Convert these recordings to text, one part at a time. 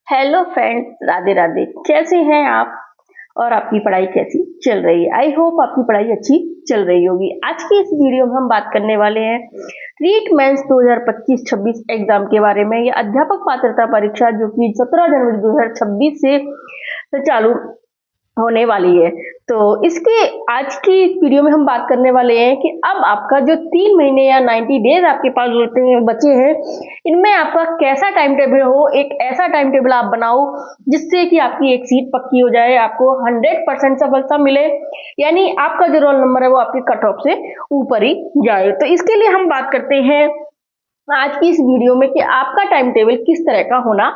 Hello friends, Radhe Radhe. कैसे हैं आप और आपकी पढ़ाई कैसी चल रही है? आई होप आपकी पढ़ाई अच्छी चल रही होगी। आज की इस वीडियो में हम बात करने वाले हैं रीट मेंस 2025-26 एग्जाम के बारे में। ये अध्यापक पात्रता परीक्षा जो कि 17 जनवरी 2026 से चालू होने वाली है। तो इसके आज की वीडियो में हम बात करने वाले हैं कि अब आपका जो 3 महीने या 90 डेज आपके पास बचे हैं, इनमें आपका कैसा टाइम टेबल हो। एक ऐसा टाइम टेबल आप बनाओ जिससे कि आपकी एक सीट पक्की हो जाए, आपको 100% सफलता मिले, यानी आपका जो रोल नंबर है वो आपके कट ऑफ से ऊपर ही जाए। तो इसके लिए हम बात करते हैं आज की इस वीडियो में कि आपका टाइम टेबल किस तरह का होना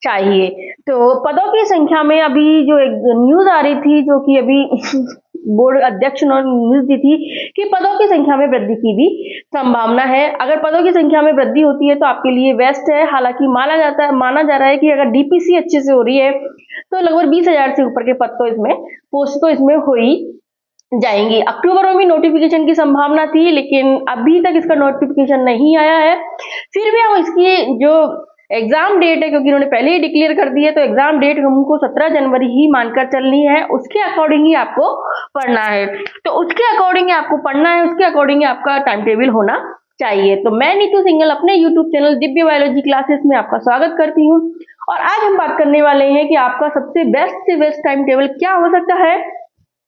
चाहिए। तो पदों की संख्या में अभी जो एक न्यूज आ रही थी, जो कि अभी बोर्ड अध्यक्ष ने न्यूज दी थी कि पदों की संख्या में वृद्धि की भी संभावना है। अगर पदों की संख्या में वृद्धि होती है तो आपके लिए बेस्ट है। हालांकि माना जा रहा है कि अगर डीपीसी अच्छे से हो रही है तो लगभग 20,000 से ऊपर के पद तो इसमें पोस्ट तो इसमें हो ही जाएंगी। अक्टूबर में भी नोटिफिकेशन की संभावना थी, लेकिन अभी तक इसका नोटिफिकेशन नहीं आया है। फिर भी हम इसकी जो एग्जाम डेट है, क्योंकि इन्होंने पहले ही डिक्लेयर कर दी है, तो एग्जाम डेट हमको 17 जनवरी ही मानकर चलनी है। उसके अकॉर्डिंग ही आपको पढ़ना है। तो उसके अकॉर्डिंग आपको पढ़ना है, उसके अकॉर्डिंग आपका टाइम टेबल होना चाहिए। तो मैं नीतू सिंगल अपने YouTube channel Divya biology classes में आपका स्वागत करती हूँ। और आज हम बात करने वाले हैं कि आपका सबसे बेस्ट से बेस्ट टाइम टेबल क्या हो सकता है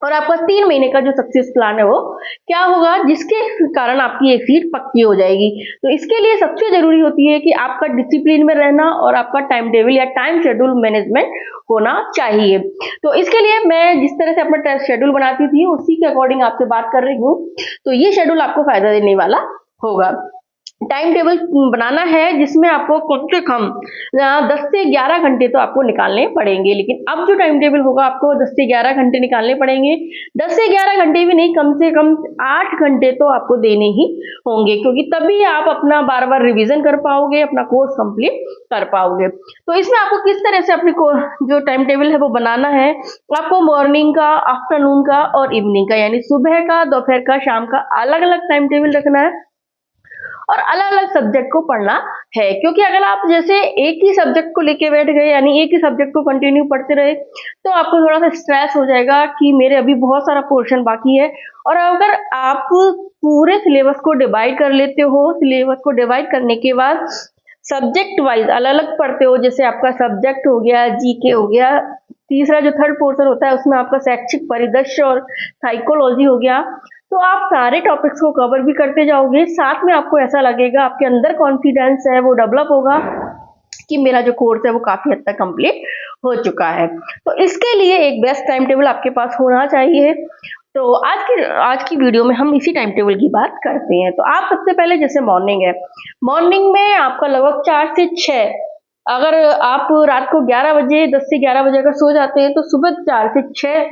और आपका 3 महीने का जो सक्सेस प्लान है वो क्या होगा, जिसके कारण आपकी एक सीट पक्की हो जाएगी। तो इसके लिए सबसे जरूरी होती है कि आपका डिसिप्लिन में रहना और आपका टाइम टेबल या टाइम शेड्यूल मैनेजमेंट होना चाहिए। तो इसके लिए मैं जिस तरह से अपना शेड्यूल बनाती थी उसी के अकॉर्डिंग आपसे बात कर रही हूँ। तो ये शेड्यूल आपको फायदा देने वाला होगा। टाइम टेबल बनाना है जिसमें आपको कम से कम 10 से 11 घंटे तो आपको निकालने पड़ेंगे। लेकिन अब जो टाइम टेबल होगा आपको 10 से 11 घंटे निकालने पड़ेंगे। 10 से 11 घंटे भी नहीं, कम से कम 8 घंटे तो आपको देने ही होंगे, क्योंकि तभी आप अपना बार बार रिवीजन कर पाओगे, अपना कोर्स कंप्लीट कर पाओगे। तो इसमें आपको किस तरह से अपने जो टाइम टेबल है वो बनाना है। आपको मॉर्निंग का, आफ्टरनून का और इवनिंग का, यानी सुबह का, दोपहर का, शाम का अलग अलग टाइम टेबल रखना है और अलग अलग सब्जेक्ट को पढ़ना है। क्योंकि अगर आप जैसे एक ही सब्जेक्ट को लेके बैठ गए, यानी एक ही सब्जेक्ट को कंटिन्यू पढ़ते रहे, तो आपको थोड़ा सा स्ट्रेस हो जाएगा कि मेरे अभी बहुत सारा पोर्शन बाकी है। और अगर आप पूरे सिलेबस को डिवाइड कर लेते हो, सिलेबस को डिवाइड करने के बाद सब्जेक्ट वाइज अलग अलग पढ़ते हो, जैसे आपका सब्जेक्ट हो गया, जीके हो गया, तीसरा जो थर्ड पोर्शन होता है उसमें आपका शैक्षिक परिदृश्य और साइकोलॉजी हो गया, तो आप सारे टॉपिक्स को कवर भी करते जाओगे। साथ में आपको ऐसा लगेगा, आपके अंदर कॉन्फिडेंस है वो डेवलप होगा कि मेरा जो कोर्स है वो काफी हद तक कंप्लीट हो चुका है। तो इसके लिए एक बेस्ट टाइम टेबल आपके पास होना चाहिए। तो आज की वीडियो में हम इसी टाइम टेबल की बात करते हैं। तो आप सबसे पहले, जैसे मॉर्निंग है, मॉर्निंग में आपका लगभग 4 से 6, अगर आप रात को 11 बजे 10 से 11 बजे अगर सो जाते हैं तो सुबह 4 से 6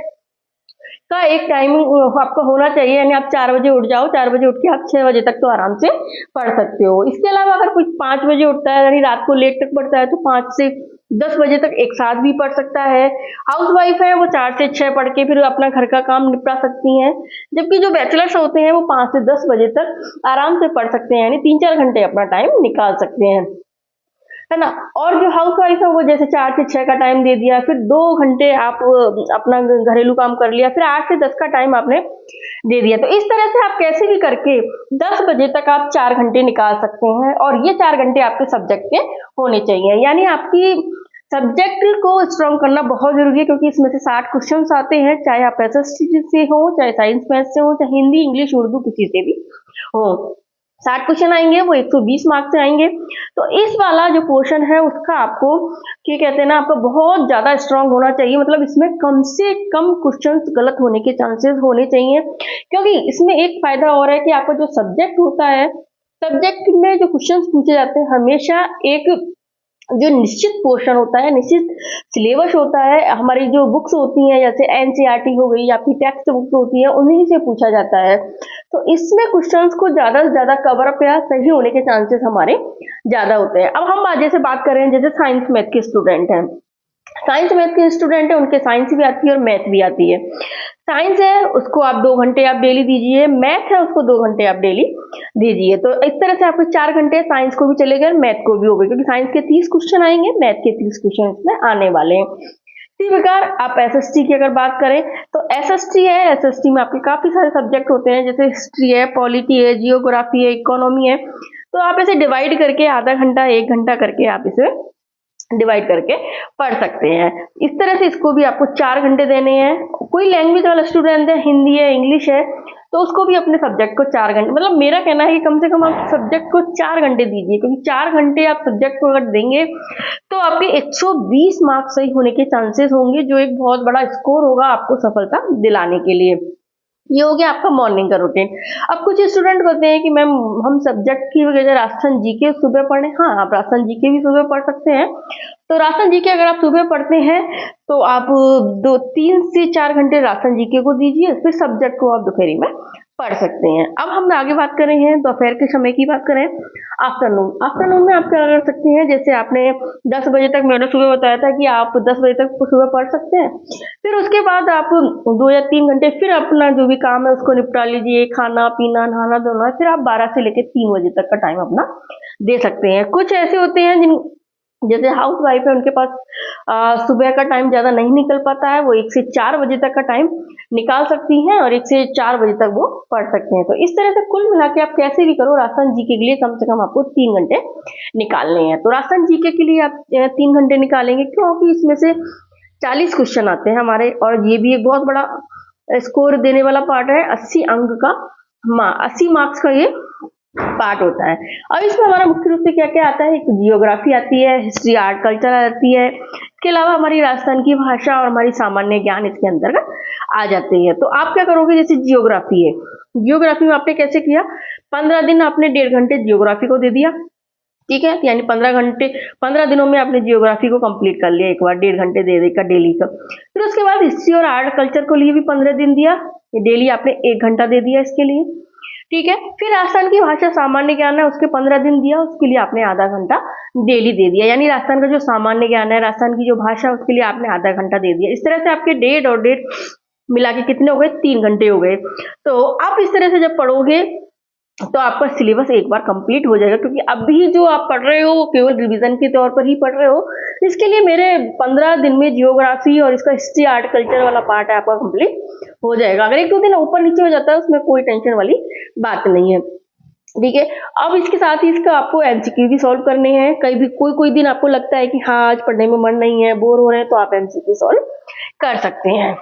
का एक टाइमिंग आपका होना चाहिए। यानी आप 4 बजे उठ जाओ, 4 बजे उठ के आप 6 बजे तक तो आराम से पढ़ सकते हो। इसके अलावा अगर कुछ 5 बजे उठता है, यानी रात को लेट तक पढ़ता है, तो 5 से 10 बजे तक एक साथ भी पढ़ सकता है। हाउस वाइफ है वो 4 से 6 पढ़ के फिर अपना घर का काम निपटा सकती हैं। जबकि जो बैचलर्स होते हैं वो 5 से 10 बजे तक आराम से पढ़ सकते हैं, यानी 3-4 घंटे अपना टाइम निकाल सकते हैं, है ना। और जो हाउस वाइफ है वो जैसे 4 से 6 का टाइम दे दिया, फिर 2 घंटे आप अपना घरेलू काम कर लिया, फिर 8 से 10 का टाइम आपने दे दिया। तो इस तरह से आप कैसे भी करके 10 बजे तक आप 4 घंटे निकाल सकते हैं, और ये 4 घंटे आपके सब्जेक्ट के होने चाहिए। यानी आपकी सब्जेक्ट को स्ट्रॉन्ग करना बहुत जरूरी है, क्योंकि इसमें से 60 क्वेश्चन आते हैं, चाहे आप एसएसटी से हो, चाहे साइंस मैथ से हो, चाहे हिंदी इंग्लिश उर्दू किसी से भी हो। 60 क्वेश्चन आएंगे, वो 120 मार्क्स से आएंगे। तो इस वाला जो पोर्शन है उसका आपको क्या कहते हैं ना, आपका बहुत ज्यादा स्ट्रांग होना चाहिए। मतलब इसमें कम से कम क्वेश्चन गलत होने के चांसेस होने चाहिए, क्योंकि इसमें एक फायदा और है कि आपका जो सब्जेक्ट होता है, सब्जेक्ट में जो क्वेश्चन पूछे जाते हैं हमेशा एक जो निश्चित पोर्शन होता है, निश्चित सिलेबस होता है, हमारी जो बुक्स होती हैं जैसे एनसीईआरटी हो गई या फिर टेक्स्ट बुक्स होती है, उन्हीं से पूछा जाता है। तो इसमें क्वेश्चंस को ज्यादा से ज्यादा कवर अप या सही होने के चांसेस हमारे ज्यादा होते हैं। अब हम आज जैसे बात कर रहे हैं, जैसे साइंस मैथ के स्टूडेंट हैं, साइंस मैथ के स्टूडेंट है, उनके साइंस भी आती है और मैथ भी आती है। साइंस है उसको आप 2 घंटे आप डेली दीजिए, मैथ है उसको 2 घंटे आप डेली दीजिए। तो इस तरह से आपके 4 घंटे साइंस को भी चले गए, मैथ को भी हो गए, क्योंकि साइंस के 30 क्वेश्चन आएंगे, मैथ के 30 क्वेश्चन इसमें आने वाले हैं। इसी प्रकार आप एसएसटी की अगर बात करें तो एसएसटी है, एसएसटी में आपके काफी सारे सब्जेक्ट होते हैं, जैसे हिस्ट्री है, पॉलिटी है, जियोग्राफी है, इकोनॉमी है। तो आप इसे डिवाइड करके आधा घंटा 1 घंटा करके आप इसे डिवाइड करके पढ़ सकते हैं। इस तरह से इसको भी आपको 4 घंटे देने हैं। कोई लैंग्वेज वाला स्टूडेंट है, हिंदी है, इंग्लिश है, तो उसको भी अपने सब्जेक्ट को 4 घंटे, मतलब मेरा कहना है कि कम से कम आप सब्जेक्ट को 4 घंटे दीजिए, क्योंकि 4 घंटे आप सब्जेक्ट को अगर देंगे तो आपके 120 मार्क्स सही होने के चांसेस होंगे, जो एक बहुत बड़ा स्कोर होगा आपको सफलता दिलाने के लिए। ये हो गया आपका मॉर्निंग का रूटीन। अब कुछ स्टूडेंट कहते हैं कि मैम हम सब्जेक्ट की वजह राजस्थान जीके सुबह पढ़ें। हाँ, आप राजस्थान जीके भी सुबह पढ़ सकते हैं। तो राजस्थान जीके अगर आप सुबह पढ़ते हैं तो आप 3 से 4 घंटे राजस्थान जीके को दीजिए, फिर सब्जेक्ट को आप दोपहरी में पढ़ सकते हैं। अब हम आगे बात कर रहे हैं दोपहर के समय की बात करें, आफ्टरनून में आप क्या कर सकते हैं, जैसे आपने 10 बजे तक, मैंने सुबह बताया था कि आप 10 बजे तक सुबह पढ़ सकते हैं, फिर उसके बाद आप 2 या 3 घंटे फिर अपना जो भी काम है उसको निपटा लीजिए, खाना पीना नहाना धोना, फिर आप 12 से लेकर 3 बजे तक का टाइम अपना दे सकते हैं। कुछ ऐसे होते हैं जिन जैसे हाउस वाइफ है, उनके पास सुबह का टाइम ज्यादा नहीं निकल पाता है, वो 1 से 4 बजे तक का टाइम निकाल सकती हैं और 1 से 4 बजे तक वो पढ़ सकते हैं। तो इस तरह से कुल मिला के आप कैसे भी करो, राजस्थान जीके के लिए कम से कम आपको 3 घंटे निकालने हैं। तो राजस्थान जीके के लिए आप 3 घंटे निकालेंगे, क्योंकि इसमें से 40 क्वेश्चन आते हैं हमारे, और ये भी एक बहुत बड़ा स्कोर देने वाला पार्ट है। 80 अंक का 80 मार्क्स का ये पार्ट होता है। और इसमें हमारा मुख्य रूप से क्या क्या आता है, एक जियोग्राफी आती है, हिस्ट्री आर्ट कल्चर आती है, इसके अलावा हमारी राजस्थान की भाषा और हमारी सामान्य ज्ञान इसके अंतर्गत आ जाते हैं। तो आप क्या करोगे, जैसे जियोग्राफी है, जियोग्राफी में आपने कैसे किया, 15 दिन आपने 1.5 घंटे जियोग्राफी को दे दिया, ठीक है, यानी 15 दिनों में आपने जियोग्राफी को कंप्लीट कर लिया, एक बार 1.5 घंटे दे देगा डेली का। फिर उसके बाद हिस्ट्री और आर्ट कल्चर को लिए भी 15 दिन दिया, डेली आपने 1 घंटा दे दिया इसके लिए, ठीक है। फिर राजस्थान की भाषा सामान्य ज्ञान है, उसके 15 दिन दिया, उसके लिए आपने आधा घंटा डेली दे दिया, यानी राजस्थान का जो सामान्य ज्ञान है, राजस्थान की जो भाषा है, उसके लिए आपने आधा घंटा दे दिया। इस तरह से आपके 1.5 और 1.5 मिला के कितने हो गए, 3 घंटे हो गए। तो आप इस तरह से जब पढ़ोगे तो आपका सिलेबस एक बार कंप्लीट हो जाएगा, क्योंकि अभी जो आप पढ़ रहे हो वो केवल रिवीजन के तौर पर ही पढ़ रहे हो। इसके लिए मेरे 15 दिन में जियोग्राफी और इसका हिस्ट्री आर्ट कल्चर वाला पार्ट है आपका कंप्लीट हो जाएगा। अगर 1-2 दिन ऊपर नीचे हो जाता है उसमें कोई टेंशन वाली बात नहीं है, ठीक है। अब इसके साथ ही इसका आपको एमसीक्यू भी सॉल्व करने हैं। कहीं भी कोई दिन आपको लगता है कि हाँ आज पढ़ने में मन नहीं है, बोर हो रहे हैं, तो आप एमसीक्यू सॉल्व कर सकते हैं।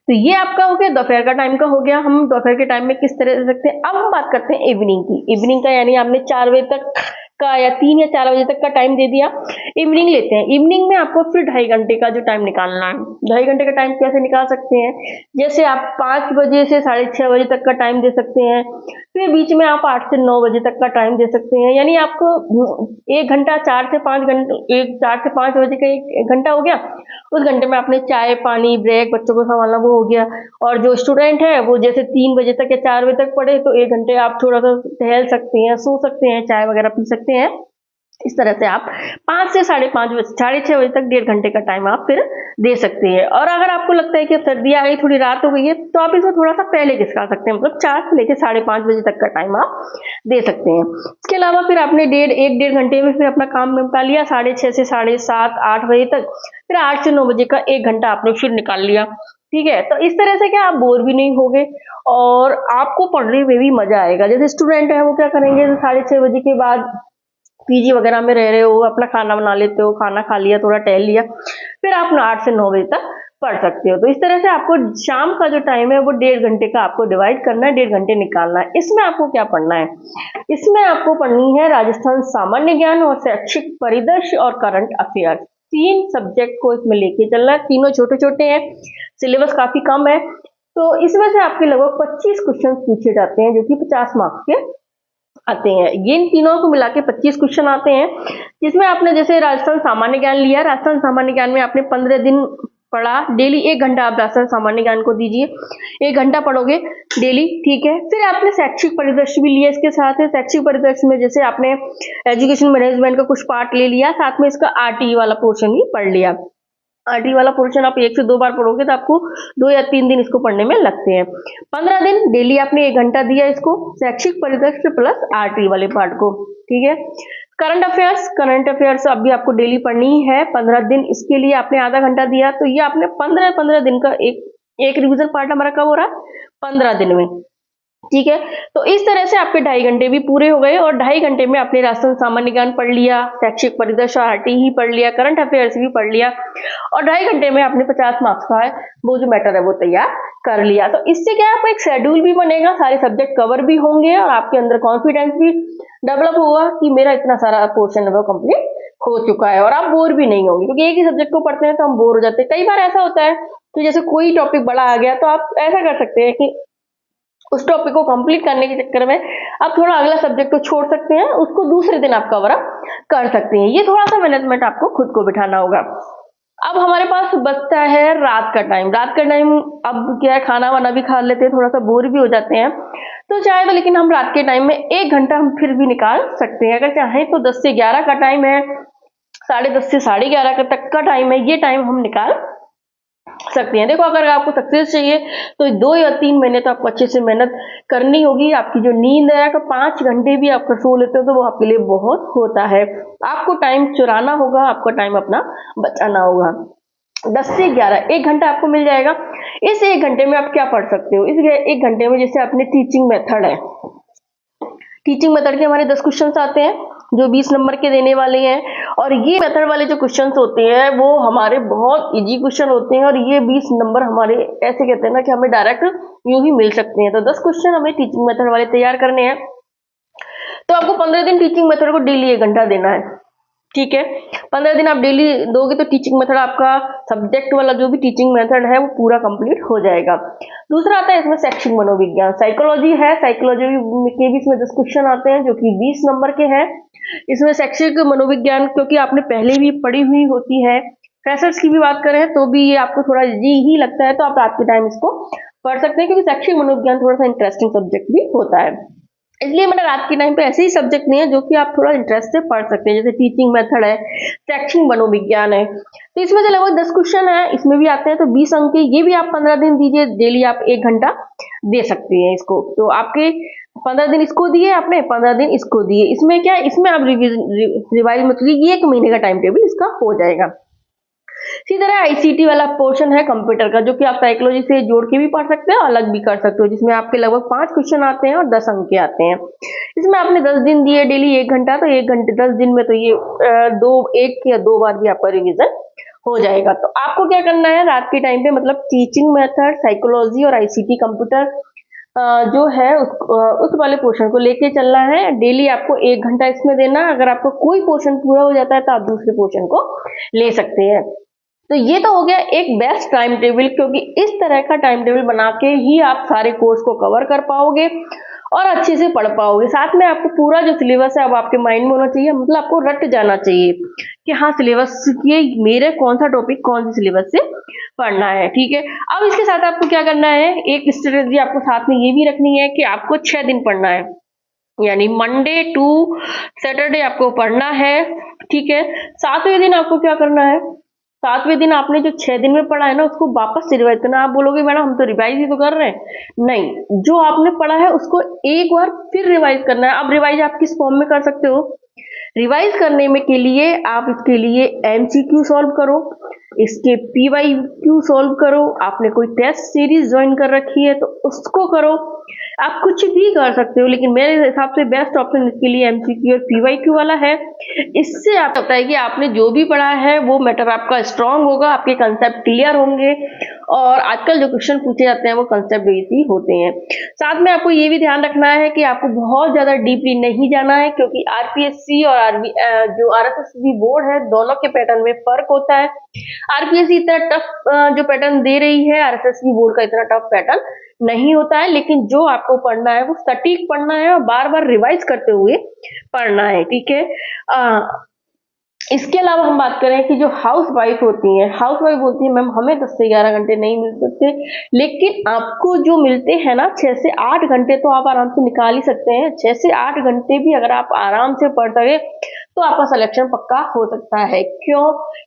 तो ये आपका हो गया दोपहर का टाइम का हो गया, हम दोपहर के टाइम में किस तरह से सकते हैं। अब हम बात करते हैं इवनिंग की। इवनिंग का यानी आपने 4 बजे तक का या 3 या 4 बजे तक का टाइम दे दिया, इवनिंग लेते हैं। इवनिंग में आपको फिर 2.5 घंटे का जो टाइम निकालना है। 2.5 घंटे का टाइम कैसे निकाल सकते हैं, जैसे आप 5 बजे से 6:30 बजे तक का टाइम दे सकते हैं, फिर बीच में आप 8 से 9 बजे तक का टाइम दे सकते हैं, यानी आपको 1 घंटा 4 से 5 घंटे 4 से 5 बजे का 1 घंटा हो गया। उस घंटे में आपने चाय पानी ब्रेक बच्चों को संभालना वो हो गया। और जो स्टूडेंट है वो जैसे 3 बजे तक या 4 बजे तक पढ़े, तो 1 घंटे आप थोड़ा सा टहल सकते हैं, सो सकते हैं, चाय वगैरह पी सकते हैं। इस तरह से आप 5 से 5:30 बजे 6:30 बजे तक 1.5 घंटे का टाइम आप फिर दे सकते हैं। और अगर आपको लगता है कि सर्दी आ गई, थोड़ी रात हो गई है, तो आप इसको थोड़ा सा पहले खिसका सकते हैं, मतलब 4 से लेकर 5:30 बजे तक का टाइम आप दे सकते हैं। इसके अलावा फिर आपने 1.5 घंटे में फिर अपना काम निपटा लिया, 6:30 से 7:30 8 बजे तक, फिर 8 से 9 बजे का 1 घंटा आपने फिर निकाल लिया, ठीक है। तो इस तरह से क्या आप बोर भी नहीं होगे और आपको पढ़ने में भी मजा आएगा। जैसे स्टूडेंट है वो क्या करेंगे, 6:30 बजे के बाद पीजी वगैरह में रह रहे हो, अपना खाना बना लेते हो, खाना खा लिया, थोड़ा टहल लिया, फिर आप 8 से 9 बजे तक पढ़ सकते हो। तो इस तरह से आपको शाम का जो टाइम है वो 1.5 घंटे का आपको डिवाइड करना है, 1.5 घंटे निकालना है। इसमें आपको क्या पढ़ना है, इसमें आपको पढ़नी है राजस्थान सामान्य ज्ञान और शैक्षिक परिदृश्य और करंट अफेयर। 3 सब्जेक्ट को इसमें लेके चलना है। तीनों छोटे छोटे हैं, सिलेबस काफी कम है, तो इसमें से आपके लगभग 25 क्वेश्चन पूछे जाते हैं, जो कि 50 मार्क्स के आते हैं। ये इन तीनों को मिला के 25 क्वेश्चन आते हैं, जिसमें आपने जैसे राजस्थान सामान्य ज्ञान लिया, राजस्थान सामान्य ज्ञान में आपने 15 दिन पढ़ा, डेली 1 घंटा आप राजस्थान सामान्य ज्ञान को दीजिए, 1 घंटा पढ़ोगे डेली, ठीक है। फिर आपने शैक्षिक परिदृश्य भी लिया इसके साथ है। शैक्षिक परिदृश्य में जैसे आपने एजुकेशन मैनेजमेंट का कुछ पार्ट ले लिया, साथ में इसका आरटीई वाला पोर्शन भी पढ़ लिया, आरटी वाला पोर्शन आप 1 से 2 बार पढ़ोगे तो आपको 2 या 3 दिन इसको पढ़ने में लगते हैं। 15 दिन डेली आपने 1 घंटा दिया इसको, शैक्षिक परिदृश्य प्लस आरटी वाले पार्ट को, ठीक है। करंट अफेयर्स अभी आपको डेली पढ़नी ही है 15 दिन, इसके लिए आपने आधा घंटा दिया, तो ये आपने 15 दिन का एक रिवीजन पार्ट हमारा कब हो रहा है, 15 दिन में, ठीक है। तो इस तरह से आपके 2.5 घंटे भी पूरे हो गए और 2.5 घंटे में आपने राष्ट्रीय सामान्य ज्ञान पढ़ लिया, शैक्षिक परिदृश्य आरटी ही पढ़ लिया, करंट अफेयर्स भी पढ़ लिया और 2.5 घंटे में आपने 50 मार्क्स का है वो जो मैटर है वो तैयार कर लिया। तो इससे क्या आपका एक शेड्यूल भी बनेगा, सारे सब्जेक्ट कवर भी होंगे और आपके अंदर कॉन्फिडेंस भी डेवलप होगा कि मेरा इतना सारा पोर्शन है वो कंप्लीट हो चुका है और आप बोर भी नहीं होंगे, क्योंकि एक ही सब्जेक्ट को पढ़ते हैं तो हम बोर हो जाते हैं। कई बार ऐसा होता है कि जैसे कोई टॉपिक बड़ा आ गया तो आप ऐसा कर सकते हैं कि उस टॉपिक को कंप्लीट करने के चक्कर में आप थोड़ा अगला सब्जेक्ट को छोड़ सकते हैं, उसको दूसरे दिन आप कवर अप कर सकते हैं। ये थोड़ा सा मैनेजमेंट आपको खुद को बिठाना होगा। अब हमारे पास बचता है रात का टाइम। रात का टाइम अब क्या है, खाना वाना भी खा लेते हैं, थोड़ा सा बोर भी हो जाते हैं, तो चाहे तो लेकिन हम रात के टाइम में 1 घंटा हम फिर भी निकाल सकते हैं। अगर चाहें तो 10 से 11 का टाइम है, 10:30 से 11:30 तक का टाइम है, ये टाइम हम निकाल सकते हैं। देखो अगर आपको सक्सेस चाहिए तो 2 या 3 महीने तो आपको अच्छे से मेहनत करनी होगी। आपकी जो नींद है अगर 5 घंटे भी आप सो लेते हो तो वो आपके लिए बहुत होता है। आपको टाइम चुराना होगा, आपको टाइम अपना बचाना होगा। 10 से 11 1 घंटा आपको मिल जाएगा। इस 1 घंटे में आप क्या पढ़ सकते हो, इस 1 घंटे में जैसे अपने टीचिंग मेथड है, टीचिंग मेथड के हमारे 10 क्वेश्चंस आते हैं जो 20 नंबर के देने वाले हैं और ये मेथड वाले जो क्वेश्चंस होते हैं वो हमारे बहुत इजी क्वेश्चन होते हैं और ये 20 नंबर हमारे ऐसे कहते हैं ना कि हमें डायरेक्ट यूं ही मिल सकते हैं। तो 10 क्वेश्चन हमें टीचिंग मेथड वाले तैयार करने हैं, तो आपको 15 दिन टीचिंग मेथड को डेली 1 घंटा देना है, ठीक है। 15 दिन आप डेली दोगे तो टीचिंग मेथड आपका सब्जेक्ट वाला जो भी टीचिंग मेथड है वो पूरा कंप्लीट हो जाएगा। दूसरा आता है इसमें शैक्षिक मनोविज्ञान, साइकोलॉजी है, साइकोलॉजी के भी इसमें 10 क्वेश्चन आते हैं जो कि 20 नंबर के हैं। इसमें शैक्षिक मनोविज्ञान क्योंकि आपने पहले भी पढ़ी हुई होती है, फ्रेशर्स की भी बात करें तो भी ये आपको थोड़ा इजी ही लगता है, तो आप रात के टाइम इसको पढ़ सकते हैं क्योंकि शैक्षिक मनोविज्ञान थोड़ा सा इंटरेस्टिंग सब्जेक्ट भी होता है। इसलिए मैंने रात के टाइम पे ऐसे ही सब्जेक्ट नहीं है जो कि आप थोड़ा इंटरेस्ट से पढ़ सकते हैं, जैसे टीचिंग मेथड है, शैक्षिक मनोविज्ञान है। तो इसमें से लगभग 10 क्वेश्चन है, इसमें भी आते हैं तो 20 अंक के, ये भी आप 15 दिन दीजिए, डेली आप 1 घंटा दे सकते हैं इसको। तो आपके 15 दिन इसको दिए आपने, 15 दिन इसको दिए, इसमें क्या है, इसमें आप रिवाइज मतलब 1 महीने का टाइम टेबल इसका हो जाएगा। इसी तरह आईसीटी वाला पोर्शन है कंप्यूटर का, जो कि आप साइकोलॉजी से जोड़ के भी पढ़ सकते हैं, अलग भी कर सकते हो, जिसमें आपके लगभग 5 क्वेश्चन आते हैं और 10 अंक के आते हैं। इसमें आपने 10 दिन दिए, डेली 1 घंटा, तो 1 घंटे 10 दिन में तो ये 1 या 2 बार भी आपका रिवीजन हो जाएगा। तो आपको क्या करना है रात के टाइम पे, मतलब टीचिंग मेथड, साइकोलॉजी और आईसीटी कंप्यूटर जो है उस वाले पोर्शन को लेके चलना है। डेली आपको 1 घंटा इसमें देना। अगर आपको कोई पोर्शन पूरा हो जाता है तो आप दूसरे पोर्शन को ले सकते हैं। तो ये तो हो गया एक बेस्ट टाइम टेबल, क्योंकि इस तरह का टाइम टेबल बना के ही आप सारे कोर्स को कवर कर पाओगे और अच्छे से पढ़ पाओगे। साथ में आपको पूरा जो सिलेबस है अब आपके माइंड में होना चाहिए, मतलब आपको रट जाना चाहिए कि हाँ सिलेबस ये मेरे कौन सा टॉपिक कौन से सिलेबस से पढ़ना है, ठीक है। अब इसके साथ आपको क्या करना है, एक स्ट्रेटेजी आपको साथ में ये भी रखनी है कि आपको 6 दिन पढ़ना है, यानी मंडे टू सैटरडे आपको पढ़ना है, ठीक है। 7वें दिन आपको क्या करना है, 7वें दिन आपने जो 6 दिन में पढ़ा है ना उसको वापस से रिवाइज करना। आप बोलोगे मैडम हम तो रिवाइज ही तो कर रहे हैं, नहीं, जो आपने पढ़ा है उसको एक बार फिर रिवाइज करना है। अब रिवाइज आप किस फॉर्म में कर सकते हो, रिवाइज करने में के लिए आप इसके लिए एमसीक्यू सॉल्व करो, इसके पीवाईक्यू सॉल्व करो, आपने कोई टेस्ट सीरीज ज्वाइन कर रखी है तो उसको करो, आप कुछ भी कर सकते हो, लेकिन मेरे हिसाब से बेस्ट ऑप्शन इसके लिए एमसीक्यू और पीवाईक्यू वाला है। इससे आप पता है कि आपने जो भी पढ़ा है वो मैटर आपका स्ट्रांग होगा, आपके कंसेप्ट क्लियर होंगे और आजकल जो क्वेश्चन पूछे जाते हैं वो कंसेप्ट बेस्ड ही होते हैं। साथ में आपको ये भी ध्यान रखना है कि आपको बहुत ज्यादा डीपली नहीं जाना है, क्योंकि आरपीएससी और जो आरएसएसबी बोर्ड है दोनों के पैटर्न में फर्क होता है। आरपीएससी इतना टफ जो पैटर्न दे रही है, आरएसएसबी बोर्ड का इतना टफ पैटर्न नहीं होता है, लेकिन जो आपको पढ़ना है वो सटीक पढ़ना है और बार बार रिवाइज करते हुए पढ़ना है, ठीक है। इसके अलावा हम बात करें कि जो हाउस वाइफ होती हैं, हाउस वाइफ बोलती है मैम हमें 10 से 11 घंटे नहीं मिल सकते, लेकिन आपको जो मिलते हैं ना 6 से 8 घंटे तो आप आराम से निकाल ही सकते हैं। 6 से 8 घंटे भी अगर आप आराम से पढ़ सके तो आपका सिलेक्शन पक्का हो सकता है। क्यों?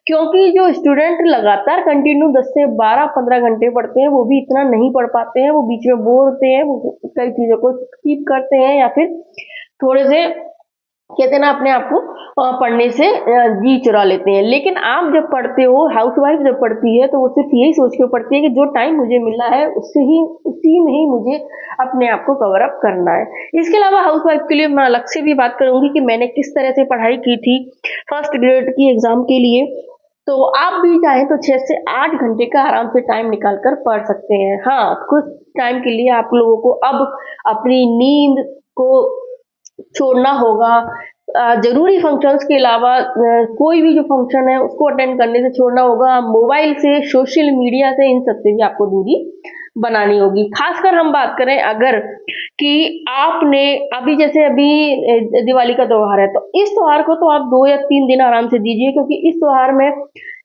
क्योंकि जो स्टूडेंट लगातार कंटिन्यू 10 से 12-15 घंटे पढ़ते हैं वो भी इतना नहीं पढ़ पाते हैं, वो बीच में बोर होते हैं, वो कई चीज़ों को स्किप करते हैं या फिर थोड़े से कहते हैं ना अपने आप को पढ़ने से जी चुरा लेते हैं। लेकिन आप जब पढ़ते हो, हाउसवाइफ जब पढ़ती है तो वो सिर्फ यही सोच के पढ़ती है कि जो टाइम मुझे मिला है उसी में ही मुझे अपने आप को कवर अप करना है। इसके अलावा हाउसवाइफ के लिए मैं अलग से भी बात करूंगी कि मैंने किस तरह से पढ़ाई की थी फर्स्ट ग्रेड की एग्जाम के लिए। तो आप भी चाहें तो 6 से 8 घंटे का आराम से टाइम निकाल कर पढ़ सकते हैं। हाँ, कुछ टाइम के लिए आप लोगों को अब अपनी नींद को छोड़ना होगा। जरूरी फंक्शंस के अलावा कोई भी जो फंक्शन है उसको अटेंड करने से छोड़ना होगा। मोबाइल से, सोशल मीडिया से, इन सब से भी आपको दूरी बनानी होगी। खासकर हम बात करें अगर कि आपने अभी दिवाली का त्योहार है तो इस त्योहार को तो आप 2 या 3 दिन आराम से दीजिए, क्योंकि इस त्योहार में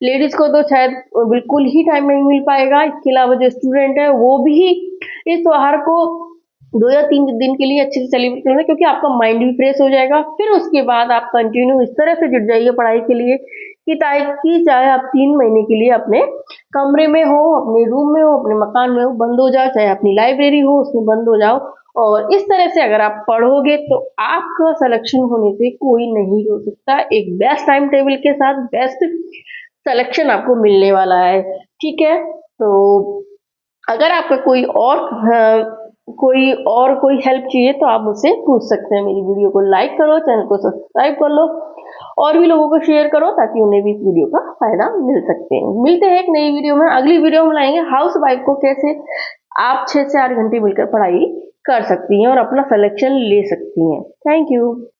लेडीज को तो शायद बिल्कुल ही टाइम नहीं मिल पाएगा। इसके अलावा जो स्टूडेंट है वो भी इस त्योहार को 2 या 3 दिन के लिए अच्छे से सेलिब्रेट करना, क्योंकि आपका माइंड भी फ्रेश हो जाएगा। फिर उसके बाद आप कंटिन्यू इस तरह से जुट जाइए पढ़ाई के लिए कि ताकि चाहे आप 3 महीने के लिए अपने कमरे में हो, अपने रूम में हो, अपने मकान में हो, बंद हो जाओ, चाहे अपनी लाइब्रेरी हो उसमें बंद हो जाओ। और इस तरह से अगर आप पढ़ोगे तो आपका सिलेक्शन होने से कोई नहीं रोक सकता। एक बेस्ट टाइम टेबल के साथ बेस्ट सिलेक्शन आपको मिलने वाला है। ठीक है, तो अगर आपका कोई हेल्प चाहिए तो आप मुझसे पूछ सकते हैं। मेरी वीडियो को लाइक करो, चैनल को सब्सक्राइब कर लो और भी लोगों को शेयर करो ताकि उन्हें भी इस वीडियो का फायदा मिल सकते हैं। मिलते हैं एक नई वीडियो में। अगली वीडियो में लाएंगे हाउस वाइफ को कैसे आप 6 से 8 घंटे मिलकर पढ़ाई कर सकती हैं और अपना सिलेक्शन ले सकती हैं। Thank you.